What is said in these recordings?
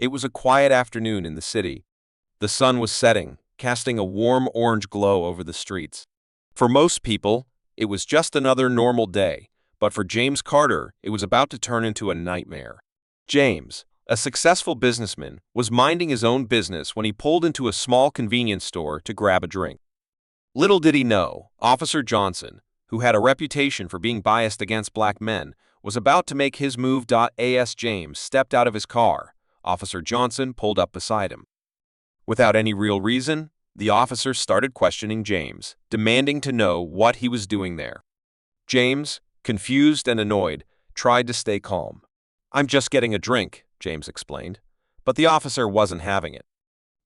It was a quiet afternoon in the city. The sun was setting, casting a warm orange glow over the streets. For most people, it was just another normal day, but for James Carter, it was about to turn into a nightmare. James, a successful businessman, was minding his own business when he pulled into a small convenience store to grab a drink. Little did he know, Officer Johnson, who had a reputation for being biased against black men, was about to make his move. As James stepped out of his car, Officer Johnson pulled up beside him. Without any real reason, the officer started questioning James, demanding to know what he was doing there. James, confused and annoyed, tried to stay calm. "I'm just getting a drink," James explained, but the officer wasn't having it.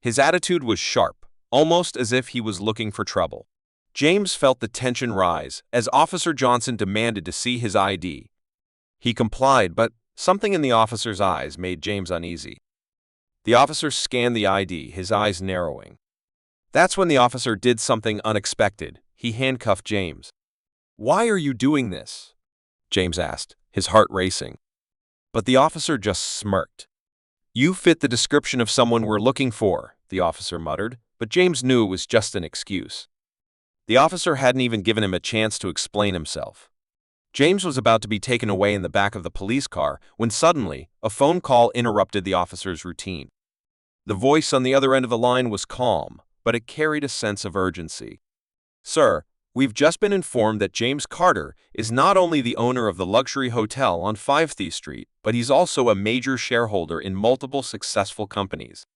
His attitude was sharp, almost as if he was looking for trouble. James felt the tension rise as Officer Johnson demanded to see his ID. He complied, but something in the officer's eyes made James uneasy. The officer scanned the ID, his eyes narrowing. That's when the officer did something unexpected. He handcuffed James. "Why are you doing this?" James asked, his heart racing. But the officer just smirked. "You fit the description of someone we're looking for," the officer muttered, but James knew it was just an excuse. The officer hadn't even given him a chance to explain himself. James was about to be taken away in the back of the police car when suddenly a phone call interrupted the officer's routine. The voice on the other end of the line was calm, but it carried a sense of urgency. "Sir, we've just been informed that James Carter is not only the owner of the luxury hotel on 50th Street, but he's also a major shareholder in multiple successful companies.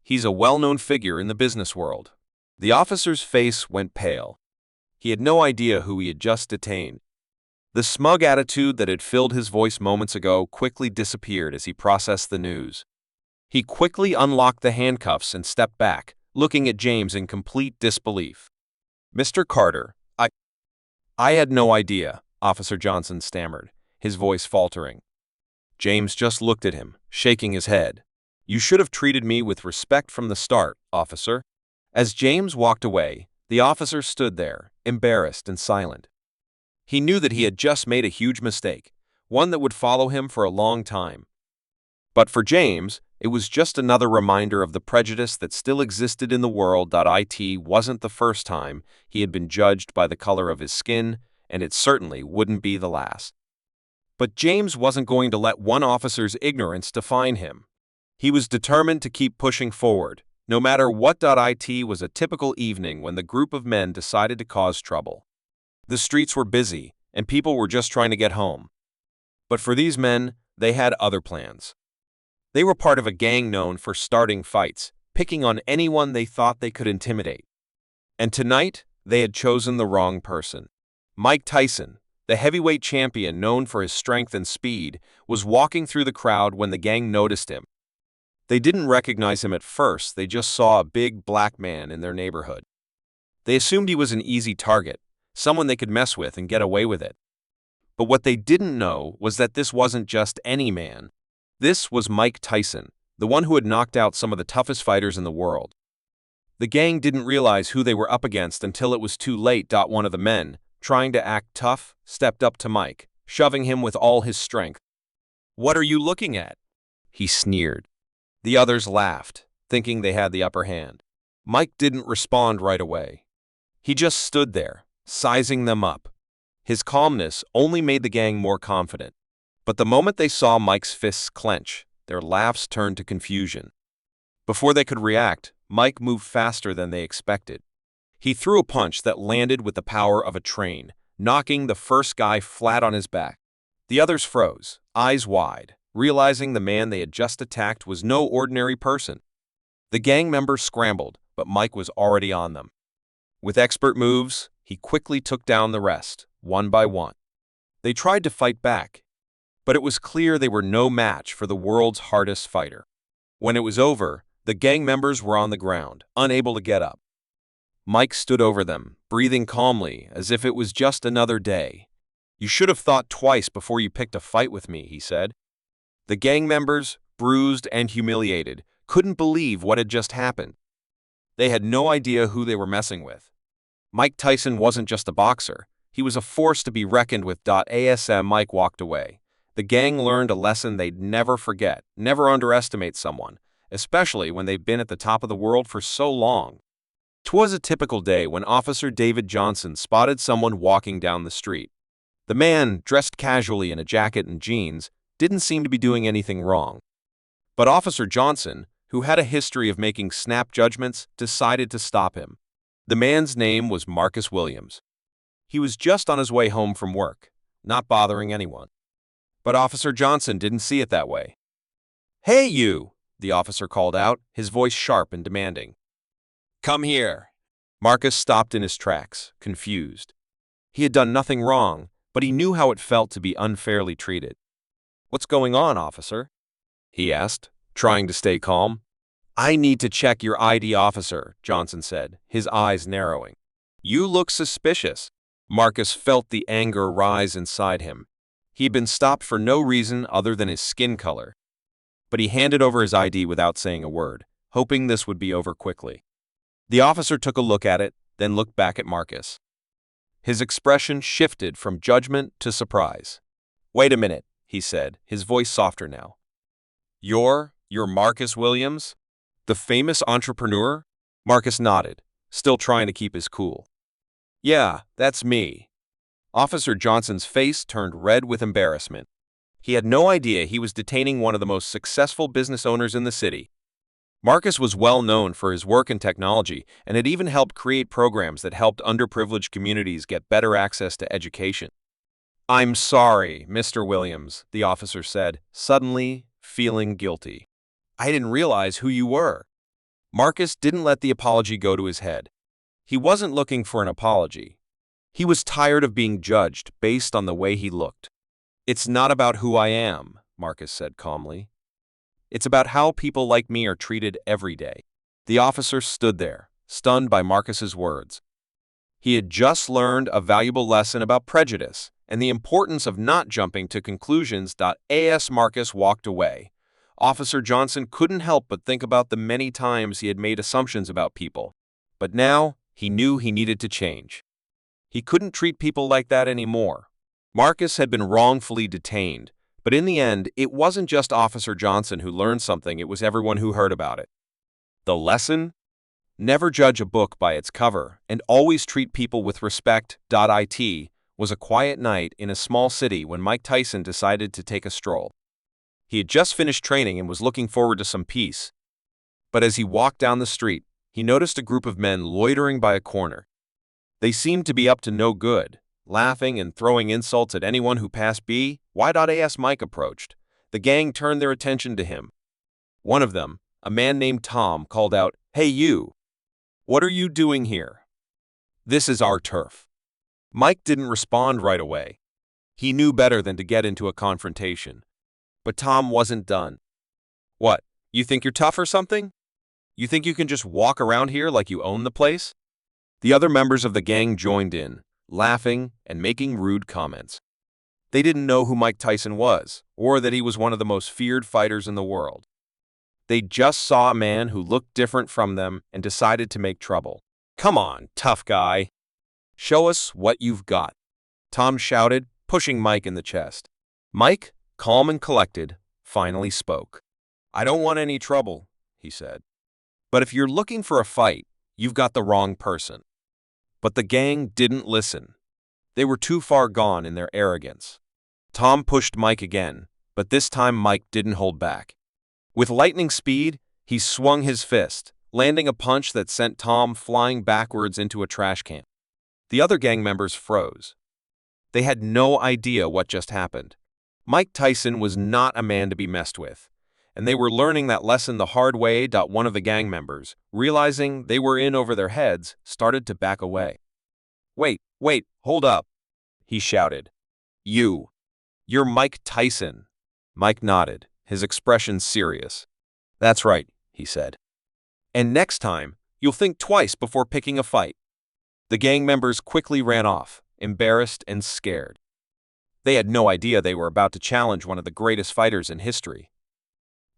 He's a well-known figure in the business world." The officer's face went pale. He had no idea who he had just detained. The smug attitude that had filled his voice moments ago quickly disappeared as he processed the news. He quickly unlocked the handcuffs and stepped back, looking at James in complete disbelief. "Mr. Carter, I had no idea," Officer Johnson stammered, his voice faltering. James just looked at him, shaking his head. "You should have treated me with respect from the start, officer." As James walked away, the officer stood there, embarrassed and silent. He knew that he had just made a huge mistake, one that would follow him for a long time. But for James, it was just another reminder of the prejudice that still existed in the world. It wasn't the first time he had been judged by the color of his skin, and it certainly wouldn't be the last. But James wasn't going to let one officer's ignorance define him. He was determined to keep pushing forward, no matter what. It was a typical evening when the group of men decided to cause trouble. The streets were busy, and people were just trying to get home. But for these men, they had other plans. They were part of a gang known for starting fights, picking on anyone they thought they could intimidate. And tonight, they had chosen the wrong person. Mike Tyson, the heavyweight champion known for his strength and speed, was walking through the crowd when the gang noticed him. They didn't recognize him at first, they just saw a big black man in their neighborhood. They assumed he was an easy target, someone they could mess with and get away with it. But what they didn't know was that this wasn't just any man. This was Mike Tyson, the one who had knocked out some of the toughest fighters in the world. The gang didn't realize who they were up against until it was too late. One of the men, trying to act tough, stepped up to Mike, shoving him with all his strength. "What are you looking at?" he sneered. The others laughed, thinking they had the upper hand. Mike didn't respond right away. He just stood there, sizing them up. His calmness only made the gang more confident. But the moment they saw Mike's fists clench, their laughs turned to confusion. Before they could react, Mike moved faster than they expected. He threw a punch that landed with the power of a train, knocking the first guy flat on his back. The others froze, eyes wide, realizing the man they had just attacked was no ordinary person. The gang members scrambled, but Mike was already on them. With expert moves, he quickly took down the rest, one by one. They tried to fight back, but it was clear they were no match for the world's hardest fighter. When it was over, the gang members were on the ground, unable to get up. Mike stood over them, breathing calmly, as if it was just another day. "You should have thought twice before you picked a fight with me," he said. The gang members, bruised and humiliated, couldn't believe what had just happened. They had no idea who they were messing with. Mike Tyson wasn't just a boxer, he was a force to be reckoned with. As Mike walked away, The gang learned a lesson they'd never forget: never underestimate someone, especially when they've been at the top of the world for so long. 'Twas a typical day when Officer David Johnson spotted someone walking down the street. The man, dressed casually in a jacket and jeans, didn't seem to be doing anything wrong. But Officer Johnson, who had a history of making snap judgments, decided to stop him. The man's name was Marcus Williams. He was just on his way home from work, not bothering anyone. But Officer Johnson didn't see it that way. "Hey, you!" the officer called out, his voice sharp and demanding. "Come here." Marcus stopped in his tracks, confused. He had done nothing wrong, but he knew how it felt to be unfairly treated. "What's going on, officer?" he asked, trying to stay calm. "I need to check your ID, officer," Johnson said, his eyes narrowing. "You look suspicious." Marcus felt the anger rise inside him. He'd been stopped for no reason other than his skin color. But he handed over his ID without saying a word, hoping this would be over quickly. The officer took a look at it, then looked back at Marcus. His expression shifted from judgment to surprise. "Wait a minute," he said, his voice softer now. You're Marcus Williams? The famous entrepreneur?" Marcus nodded, still trying to keep his cool. "Yeah, that's me." Officer Johnson's face turned red with embarrassment. He had no idea he was detaining one of the most successful business owners in the city. Marcus was well known for his work in technology and had even helped create programs that helped underprivileged communities get better access to education. "I'm sorry, Mr. Williams," the officer said, suddenly feeling guilty. "I didn't realize who you were." Marcus didn't let the apology go to his head. He wasn't looking for an apology. He was tired of being judged based on the way he looked. "It's not about who I am," Marcus said calmly. "It's about how people like me are treated every day." The officer stood there, stunned by Marcus's words. He had just learned a valuable lesson about prejudice and the importance of not jumping to conclusions. As Marcus walked away, Officer Johnson couldn't help but think about the many times he had made assumptions about people. But now, he knew he needed to change. He couldn't treat people like that anymore. Marcus had been wrongfully detained, but in the end, it wasn't just Officer Johnson who learned something, it was everyone who heard about it. The lesson? Never judge a book by its cover, and always treat people with respect. It was a quiet night in a small city when Mike Tyson decided to take a stroll. He had just finished training and was looking forward to some peace. But as he walked down the street, he noticed a group of men loitering by a corner. They seemed to be up to no good, laughing and throwing insults at anyone who passed by. As Mike approached, the gang turned their attention to him. One of them, a man named Tom, called out, "Hey you! What are you doing here? This is our turf." Mike didn't respond right away. He knew better than to get into a confrontation. But Tom wasn't done. "What, you think you're tough or something? You think you can just walk around here like you own the place?" The other members of the gang joined in, laughing and making rude comments. They didn't know who Mike Tyson was, or that he was one of the most feared fighters in the world. They just saw a man who looked different from them and decided to make trouble. "Come on, tough guy. Show us what you've got," Tom shouted, pushing Mike in the chest. Mike, calm and collected, finally spoke. "I don't want any trouble," he said. "But if you're looking for a fight, you've got the wrong person." But the gang didn't listen. They were too far gone in their arrogance. Tom pushed Mike again, but this time Mike didn't hold back. With lightning speed, he swung his fist, landing a punch that sent Tom flying backwards into a trash can. The other gang members froze. They had no idea what just happened. Mike Tyson was not a man to be messed with, and they were learning that lesson the hard way. One of the gang members, realizing they were in over their heads, started to back away. Wait, hold up," he shouted. You're Mike Tyson." Mike nodded, his expression serious. "That's right," he said. "And next time, you'll think twice before picking a fight." The gang members quickly ran off, embarrassed and scared. They had no idea they were about to challenge one of the greatest fighters in history.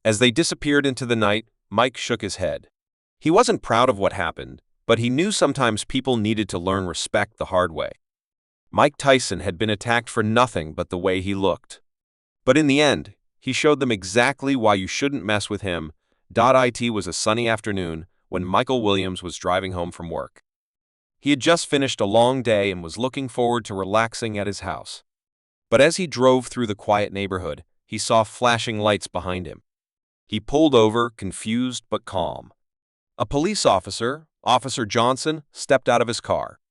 As they disappeared into the night, Mike shook his head. He wasn't proud of what happened, but he knew sometimes people needed to learn respect the hard way. Mike Tyson had been attacked for nothing but the way he looked. But in the end, he showed them exactly why you shouldn't mess with him. It was a sunny afternoon when Michael Williams was driving home from work. He had just finished a long day and was looking forward to relaxing at his house. But as he drove through the quiet neighborhood, he saw flashing lights behind him. He pulled over, confused but calm. A police officer, Officer Johnson, stepped out of his car.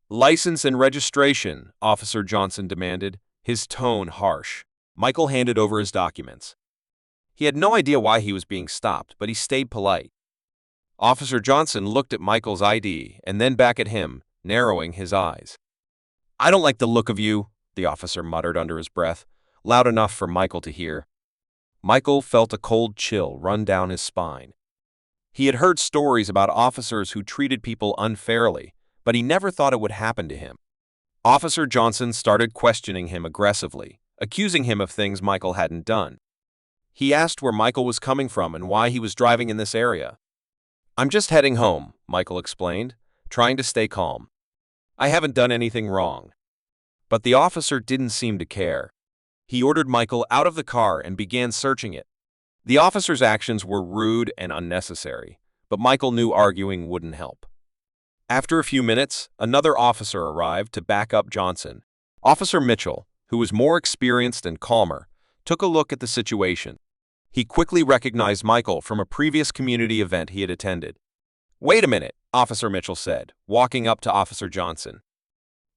"License and registration," Officer Johnson demanded, his tone harsh. Michael handed over his documents. He had no idea why he was being stopped, but he stayed polite. Officer Johnson looked at Michael's ID and then back at him, narrowing his eyes. "I don't like the look of you," the officer muttered under his breath, loud enough for Michael to hear. Michael felt a cold chill run down his spine. He had heard stories about officers who treated people unfairly, but he never thought it would happen to him. Officer Johnson started questioning him aggressively, accusing him of things Michael hadn't done. He asked where Michael was coming from and why he was driving in this area. "I'm just heading home," Michael explained, trying to stay calm. "I haven't done anything wrong." But the officer didn't seem to care. He ordered Michael out of the car and began searching it. The officer's actions were rude and unnecessary, but Michael knew arguing wouldn't help. After a few minutes, another officer arrived to back up Johnson. Officer Mitchell, who was more experienced and calmer, took a look at the situation. He quickly recognized Michael from a previous community event he had attended. "Wait a minute," Officer Mitchell said, walking up to Officer Johnson.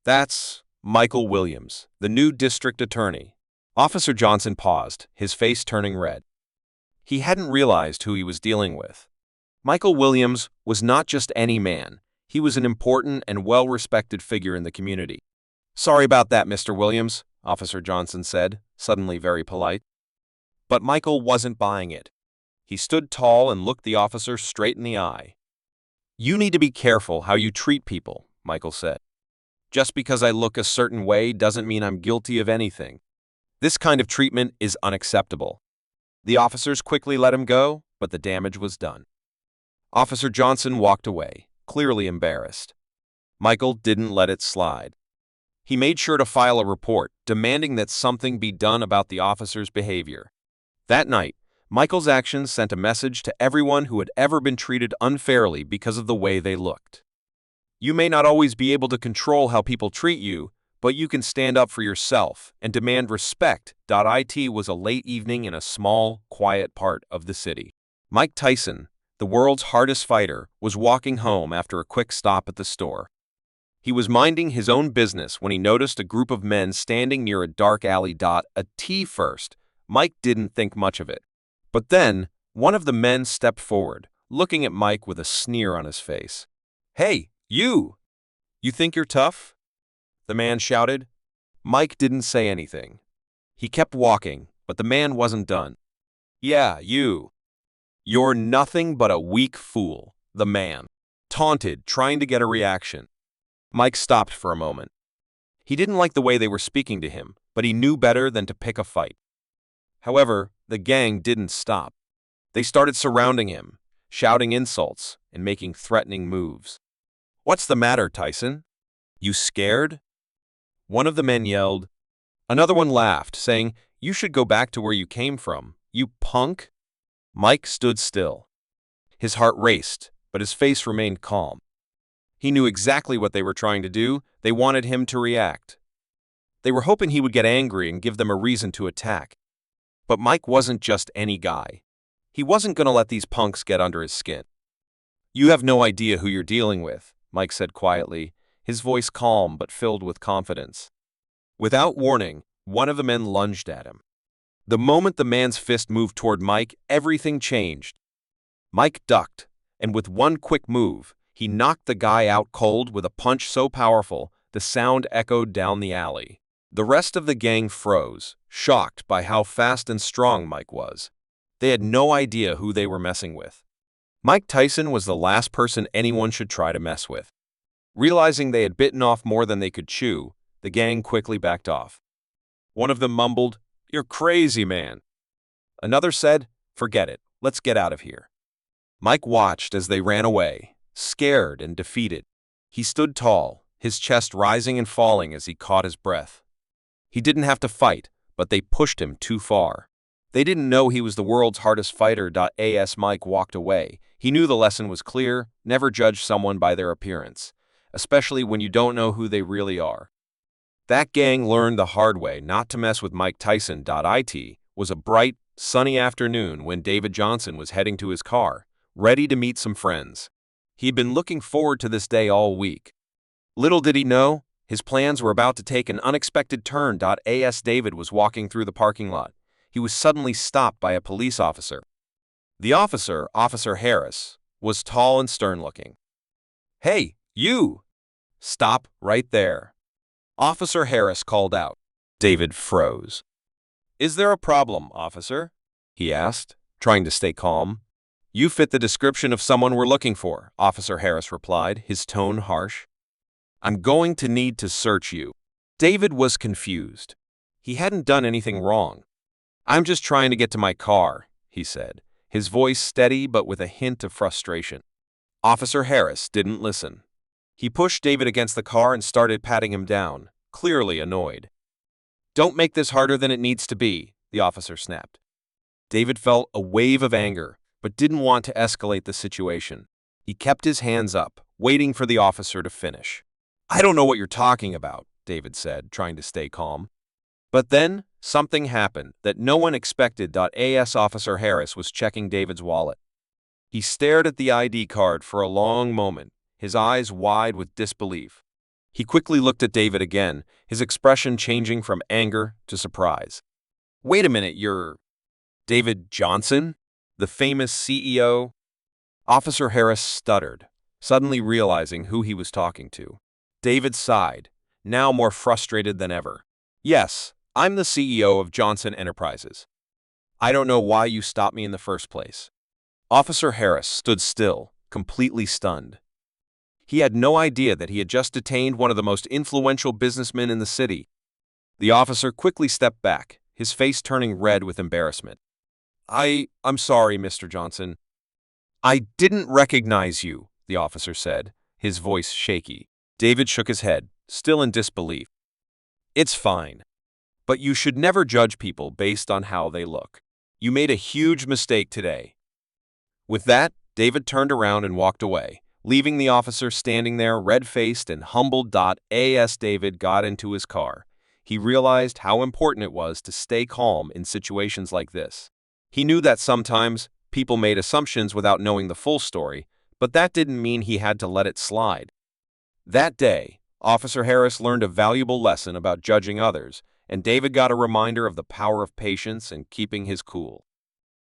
"That's Michael Williams, the new district attorney." Officer Johnson paused, his face turning red. He hadn't realized who he was dealing with. Michael Williams was not just any man. He was an important and well-respected figure in the community. "Sorry about that, Mr. Williams," Officer Johnson said, suddenly very polite. But Michael wasn't buying it. He stood tall and looked the officer straight in the eye. "You need to be careful how you treat people," Michael said. "Just because I look a certain way doesn't mean I'm guilty of anything. This kind of treatment is unacceptable." The officers quickly let him go, but the damage was done. Officer Johnson walked away, clearly embarrassed. Michael didn't let it slide. He made sure to file a report, demanding that something be done about the officer's behavior. That night, Michael's actions sent a message to everyone who had ever been treated unfairly because of the way they looked. You may not always be able to control how people treat you, but you can stand up for yourself and demand respect. It was a late evening in a small, quiet part of the city. Mike Tyson, the world's hardest fighter, was walking home after a quick stop at the store. He was minding his own business when he noticed a group of men standing near a dark alley. At first, Mike didn't think much of it. But then, one of the men stepped forward, looking at Mike with a sneer on his face. "Hey, you! You think you're tough?" the man shouted. Mike didn't say anything. He kept walking, but the man wasn't done. "Yeah, you. You're nothing but a weak fool," the man taunted, trying to get a reaction. Mike stopped for a moment. He didn't like the way they were speaking to him, but he knew better than to pick a fight. However, the gang didn't stop. They started surrounding him, shouting insults and making threatening moves. "What's the matter, Tyson? You scared?" one of the men yelled. Another one laughed, saying, "You should go back to where you came from, you punk." Mike stood still. His heart raced, but his face remained calm. He knew exactly what they were trying to do. They wanted him to react. They were hoping he would get angry and give them a reason to attack. But Mike wasn't just any guy. He wasn't going to let these punks get under his skin. "You have no idea who you're dealing with," Mike said quietly, his voice calm but filled with confidence. Without warning, one of the men lunged at him. The moment the man's fist moved toward Mike, everything changed. Mike ducked, and with one quick move, he knocked the guy out cold with a punch so powerful the sound echoed down the alley. The rest of the gang froze, shocked by how fast and strong Mike was. They had no idea who they were messing with. Mike Tyson was the last person anyone should try to mess with. Realizing they had bitten off more than they could chew, the gang quickly backed off. One of them mumbled, "You're crazy, man." Another said, "Forget it, let's get out of here." Mike watched as they ran away, scared and defeated. He stood tall, his chest rising and falling as he caught his breath. He didn't have to fight, but they pushed him too far. They didn't know he was the world's hardest fighter. As Mike walked away, he knew the lesson was clear: never judge someone by their appearance, especially when you don't know who they really are. That gang learned the hard way not to mess with Mike Tyson. It was a bright, sunny afternoon when David Johnson was heading to his car, ready to meet some friends. He'd been looking forward to this day all week. Little did he know, his plans were about to take an unexpected turn. As David was walking through the parking lot, he was suddenly stopped by a police officer. The officer, Officer Harris, was tall and stern-looking. "Hey, you! Stop right there!" Officer Harris called out. David froze. "Is there a problem, officer?" he asked, trying to stay calm. "You fit the description of someone we're looking for," Officer Harris replied, his tone harsh. "I'm going to need to search you." David was confused. He hadn't done anything wrong. "I'm just trying to get to my car," he said, his voice steady but with a hint of frustration. Officer Harris didn't listen. He pushed David against the car and started patting him down, clearly annoyed. "Don't make this harder than it needs to be," the officer snapped. David felt a wave of anger, but didn't want to escalate the situation. He kept his hands up, waiting for the officer to finish. "I don't know what you're talking about," David said, trying to stay calm. But then, something happened that no one expected. As Officer Harris was checking David's wallet. He stared at the ID card for a long moment, his eyes wide with disbelief. He quickly looked at David again, his expression changing from anger to surprise. "Wait a minute, you're David Johnson, the famous CEO?" Officer Harris stuttered, suddenly realizing who he was talking to. David sighed, now more frustrated than ever. "Yes, I'm the CEO of Johnson Enterprises. I don't know why you stopped me in the first place." Officer Harris stood still, completely stunned. He had no idea that he had just detained one of the most influential businessmen in the city. The officer quickly stepped back, his face turning red with embarrassment. I'm sorry, Mr. Johnson." "I didn't recognize you," the officer said, his voice shaky. David shook his head, still in disbelief. "It's fine. But you should never judge people based on how they look. You made a huge mistake today." With that, David turned around and walked away, leaving the officer standing there red-faced and humbled. As David got into his car, he realized how important it was to stay calm in situations like this. He knew that sometimes people made assumptions without knowing the full story, but that didn't mean he had to let it slide. That day, Officer Harris learned a valuable lesson about judging others, and David got a reminder of the power of patience and keeping his cool.